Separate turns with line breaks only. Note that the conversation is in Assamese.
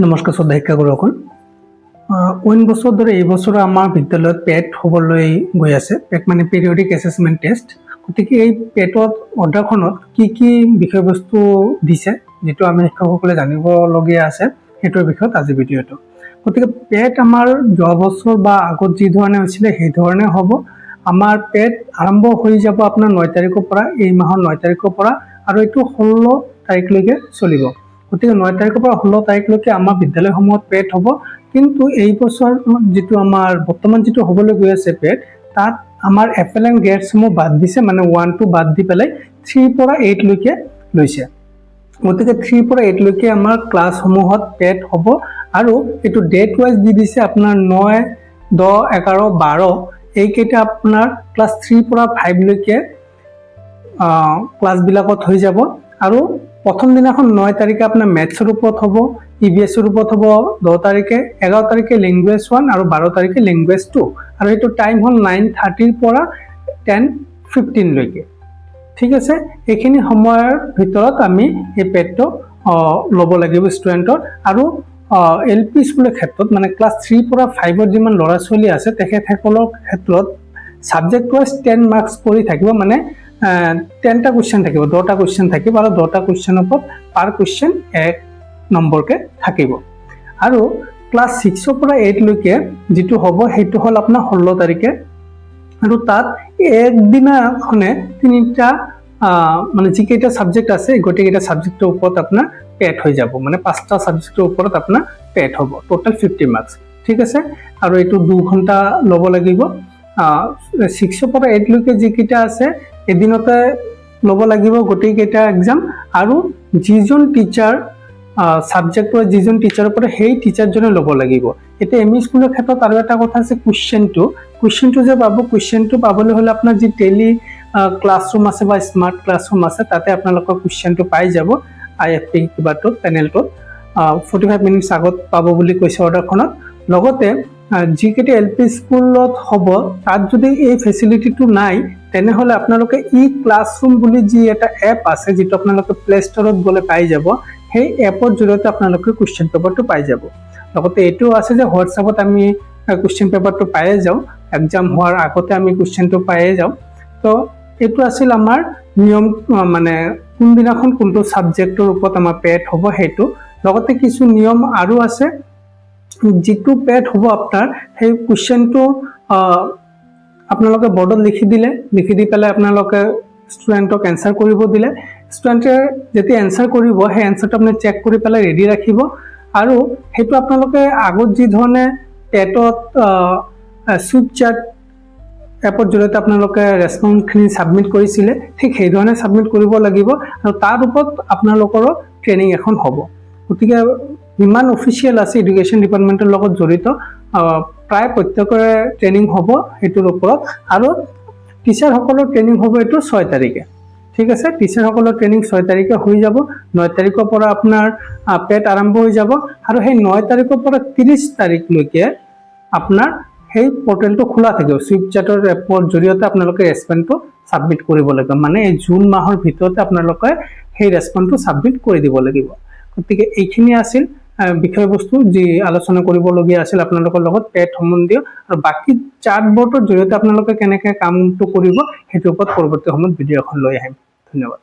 নমস্কাৰ শ্ৰদ্ধা শিক্ষাগুৰুসকল। অইন বছৰ দৰে এই বছৰ আমাৰ বিদ্যালয়ত পেট হ'বলৈ গৈ আছে। পেট মানে পিৰিয়ডিক এছেছমেণ্ট টেষ্ট। গতিকে এই পেটত অৰ্ডাৰখনত কি বিষয়বস্তু দিছে, যিটো আমি শিক্ষকসকলে জানিবলগীয়া আছে, সেইটোৰ বিষয়ত আজি ভিডিঅ'টো। গতিকে পেট আমাৰ যোৱা বছৰ বা আগত যি ধৰণে হৈছিলে সেই ধৰণে হ'ব। আমাৰ পেট আৰম্ভ হৈ যাব আপোনাৰ 9 তাৰিখৰ পৰা, এই মাহৰ 9 তাৰিখৰ পৰা, আৰু এইটো 16 তাৰিখলৈকে চলিব। গতিকে 9 তাৰিখৰ পৰা 16 তাৰিখলৈকে আমাৰ বিদ্যালয়সমূহত পেট হ'ব। কিন্তু এই বছৰ যিটো আমাৰ বৰ্তমান যিটো হ'বলৈ গৈ আছে পেট, তাত আমাৰ FLN গ্ৰেডসমূহ বাদ দিছে, মানে 1 2 বাদ দি পেলাই 3 পৰা 8 লৈকে লৈছে। গতিকে 3 পৰা 8 লৈকে আমাৰ ক্লাছসমূহত পেট হ'ব। আৰু এইটো ডেট ৱাইজ দি দিছে আপোনাৰ 9, 10, 11, 12 এইকেইটা আপোনাৰ ক্লাছ 3 পৰা 5 লৈকে ক্লাছবিলাকত হৈ যাব। আৰু প্ৰথম দিনাখন 9 তাৰিখে আপোনাৰ মেথছৰ ওপৰত হ'ব, EVS-ৰ ওপৰত হ'ব 10 তাৰিখে, 11 তাৰিখে লেংগুৱেজ 1 আৰু 12 তাৰিখে লেংগুৱেজ 2। আৰু এইটো টাইম হ'ল 9:30 পৰা 10:15 লৈকে। ঠিক আছে, এইখিনি সময়ৰ ভিতৰত আমি এই পেটটো ল'ব লাগিব ষ্টুডেণ্টৰ। আৰু LP স্কুলৰ ক্ষেত্ৰত মানে ক্লাছ 3 পৰা 5ৰ যিমান ল'ৰা ছোৱালী আছে তেখেতসকলৰ ক্ষেত্ৰত ছাবজেক্ট ৱাইজ 10 মাৰ্কছ পৰি থাকিব, মানে 10টা কুৱেশ্যন থাকিব, 10টা কুৱেশ্যন থাকিব, আৰু 10টা কুৱেশ্যনৰ ওপৰত পাৰ কুৱেশ্যন 1 নম্বৰকে থাকিব। আৰু ক্লাছ 6ৰ পৰা 8 লৈকে যিটো হ'ব সেইটো হ'ল আপোনাৰ 16 তাৰিখে। আৰু তাত একদিনাখনে 3টা মানে যিকেইটা ছাবজেক্ট আছে গোটেইকেইটা ছাবজেক্টৰ ওপৰত আপোনাৰ পেট হৈ যাব, মানে 5টা ছাবজেক্টৰ ওপৰত আপোনাৰ পেট হ'ব, টোটেল 50 মাৰ্কছ। ঠিক আছে, আৰু এইটো 2 ঘণ্টা ল'ব লাগিব। 6ৰ পৰা 8 লৈকে যিকেইটা আছে এদিনতে ল'ব লাগিব গোটেইকেইটা এক্সাম। আৰু যিজন টিচাৰ ছাবজেক্টৰ যিজন টিচাৰৰ পৰা সেই টিচাৰজনে ল'ব লাগিব। এতিয়া ME স্কুলৰ ক্ষেত্ৰত আৰু এটা কথা আছে, কুৱেশ্যনটো যে পাব, কুৱেশ্যনটো পাবলৈ হ'লে আপোনাৰ যি টেলি ক্লাছৰুম আছে বা স্মাৰ্ট ক্লাছৰুম আছে তাতে আপোনালোকৰ কুৱেশ্যনটো পাই যাব। IFP কিবাটোত পেনেলটোত 45 মিনিটছ আগত পাব বুলি কৈছে অৰ্ডাৰখনত। লগতে যিকেইটা LP স্কুলত হ'ব তাত যদি এই ফেচিলিটিটো নাই তেনেহ'লে আপোনালোকে ক্লাছৰুম বুলি যি এটা এপ আছে, যিটো আপোনালোকে প্লে ষ্টৰত গ'লে পাই যাব, সেই এপৰ জৰিয়তে আপোনালোকে কুৱেশ্যন পেপাৰটো পাই যাব। লগতে এইটো আছে যে হোৱাটছএপত আমি কুৱেশ্যন পেপাৰটো পায়ে যাওঁ, এক্সাম হোৱাৰ আগতে আমি কুৱেশ্যনটো পায়ে যাওঁ। তো এইটো আছিল আমাৰ নিয়ম, মানে কোনদিনাখন কোনটো ছাবজেক্টৰ ওপৰত আমাৰ পেট হ'ব সেইটো। লগতে কিছু নিয়ম আৰু আছে, যিটো পেট হ'ব আপোনাৰ সেই কুৱেশ্যনটো আপোনালোকে বৰ্ডত লিখি দি পেলাই আপোনালোকে ষ্টুডেণ্টক এনচাৰ কৰিব দিলে, ষ্টুডেণ্টে যেতিয়া এনচাৰ কৰিব সেই এনচাৰটো আপুনি চেক কৰি পেলাই ৰেডি ৰাখিব। আৰু সেইটো আপোনালোকে আগত যি ধৰণে টেটত চুইপচাট এপৰ জৰিয়তে আপোনালোকে ৰেছপন্সখিনি ছাবমিট কৰিছিলে, ঠিক সেই ধৰণে ছাবমিট কৰিব লাগিব। আৰু তাৰ ওপৰত আপোনালোকৰো ট্ৰেইনিং এখন হ'ব। গতিকে যিমান অফিচিয়েল আছে এডুকেশ্যন ডিপাৰ্টমেণ্টৰ লগত জড়িত প্ৰায় প্ৰত্যেকৰে ট্ৰেইনিং হ'ব সেইটোৰ ওপৰত। আৰু টিচাৰসকলৰ ট্ৰেইনিং হ'ব এইটো 6 তাৰিখে। ঠিক আছে, টিচাৰসকলৰ ট্ৰেইনিং 6 তাৰিখে হৈ যাব। 9 তাৰিখৰ পৰা আপোনাৰ পেট আৰম্ভ হৈ যাব। আৰু সেই 9 তাৰিখৰ পৰা 30 তাৰিখলৈকে আপোনাৰ সেই পৰ্টেলটো খোলা থাকিব। চুইপচাটৰ এপৰ জৰিয়তে আপোনালোকে ৰেছপন্সটো ছাবমিট কৰিব লাগিব, মানে এই জুন মাহৰ ভিতৰতে আপোনালোকে সেই ৰেছপন্সটো ছাবমিট কৰি দিব লাগিব। গতিকে এইখিনি আছিল বিষয়বস্তু যি আলোচনা কৰিবলগীয়া আছিল আপোনালোকৰ লগত পেট সম্বন্ধীয়। আৰু বাকী চাৰ্ট বৰ্ডৰ জৰিয়তে আপোনালোকে কেনেকৈ কামটো কৰিব সেইটোৰ ওপৰত পৰৱৰ্তী সময়ত ভিডিঅ' এখন লৈ আহিম। ধন্যবাদ।